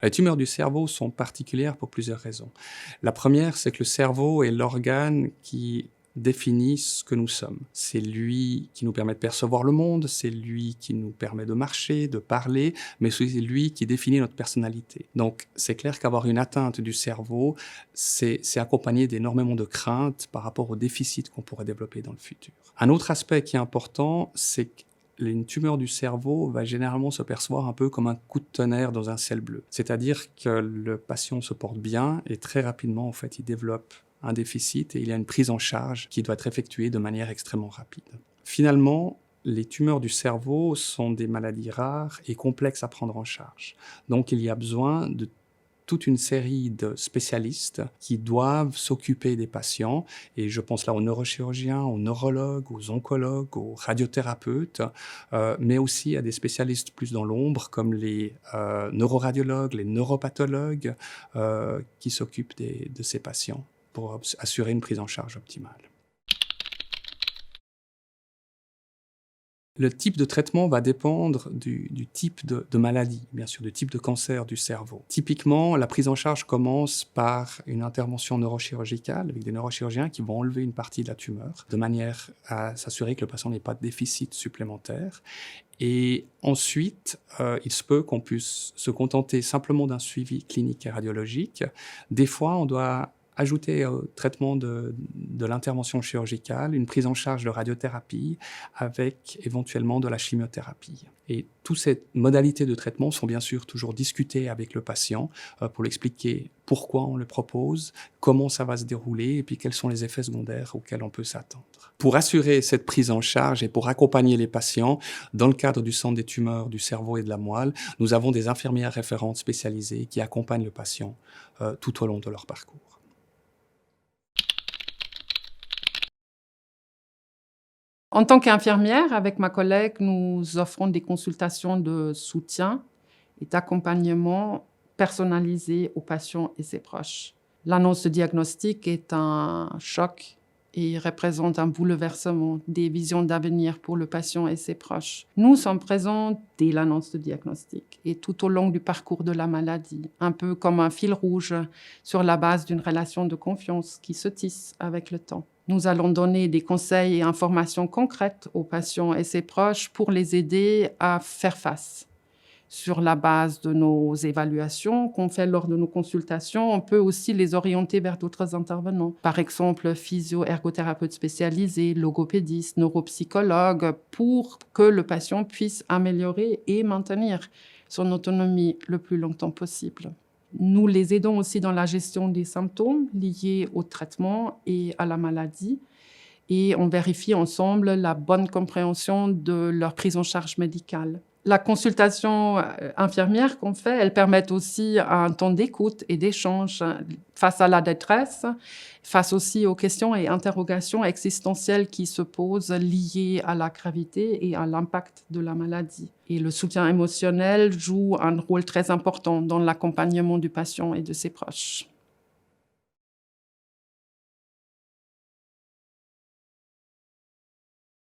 Les tumeurs du cerveau sont particulières pour plusieurs raisons. La première, c'est que le cerveau est l'organe qui définit ce que nous sommes. C'est lui qui nous permet de percevoir le monde, c'est lui qui nous permet de marcher, de parler, mais c'est lui qui définit notre personnalité. Donc, c'est clair qu'avoir une atteinte du cerveau, c'est accompagné d'énormément de craintes par rapport aux déficits qu'on pourrait développer dans le futur. Un autre aspect qui est important, c'est que une tumeur du cerveau va généralement se percevoir un peu comme un coup de tonnerre dans un ciel bleu. C'est-à-dire que le patient se porte bien et très rapidement, en fait, il développe un déficit et il y a une prise en charge qui doit être effectuée de manière extrêmement rapide. Finalement, les tumeurs du cerveau sont des maladies rares et complexes à prendre en charge. Donc, il y a besoin de toute une série de spécialistes qui doivent s'occuper des patients, et je pense là aux neurochirurgiens, aux neurologues, aux oncologues, aux radiothérapeutes, mais aussi à des spécialistes plus dans l'ombre comme les neuroradiologues, les neuropathologues qui s'occupent de ces patients pour assurer une prise en charge optimale. Le type de traitement va dépendre du type de maladie, bien sûr, du type de cancer du cerveau. Typiquement, la prise en charge commence par une intervention neurochirurgicale avec des neurochirurgiens qui vont enlever une partie de la tumeur de manière à s'assurer que le patient n'ait pas de déficit supplémentaire. Et ensuite, il se peut qu'on puisse se contenter simplement d'un suivi clinique et radiologique. Des fois, on doit ajouter au traitement de l'intervention chirurgicale une prise en charge de radiothérapie avec éventuellement de la chimiothérapie. Et toutes ces modalités de traitement sont bien sûr toujours discutées avec le patient pour lui expliquer pourquoi on le propose, comment ça va se dérouler et puis quels sont les effets secondaires auxquels on peut s'attendre. Pour assurer cette prise en charge et pour accompagner les patients, dans le cadre du Centre des tumeurs du cerveau et de la moelle, nous avons des infirmières référentes spécialisées qui accompagnent le patient tout au long de leur parcours. En tant qu'infirmière, avec ma collègue, nous offrons des consultations de soutien et d'accompagnement personnalisé aux patients et ses proches. L'annonce de diagnostic est un choc et représente un bouleversement des visions d'avenir pour le patient et ses proches. Nous sommes présents dès l'annonce de diagnostic et tout au long du parcours de la maladie, un peu comme un fil rouge sur la base d'une relation de confiance qui se tisse avec le temps. Nous allons donner des conseils et informations concrètes aux patients et ses proches pour les aider à faire face. Sur la base de nos évaluations qu'on fait lors de nos consultations, on peut aussi les orienter vers d'autres intervenants. Par exemple, physio-ergothérapeutes spécialisés, logopédistes, neuropsychologues, pour que le patient puisse améliorer et maintenir son autonomie le plus longtemps possible. Nous les aidons aussi dans la gestion des symptômes liés au traitement et à la maladie. Et on vérifie ensemble la bonne compréhension de leur prise en charge médicale. La consultation infirmière qu'on fait, elle permet aussi un temps d'écoute et d'échange face à la détresse, face aussi aux questions et interrogations existentielles qui se posent liées à la gravité et à l'impact de la maladie. Et le soutien émotionnel joue un rôle très important dans l'accompagnement du patient et de ses proches.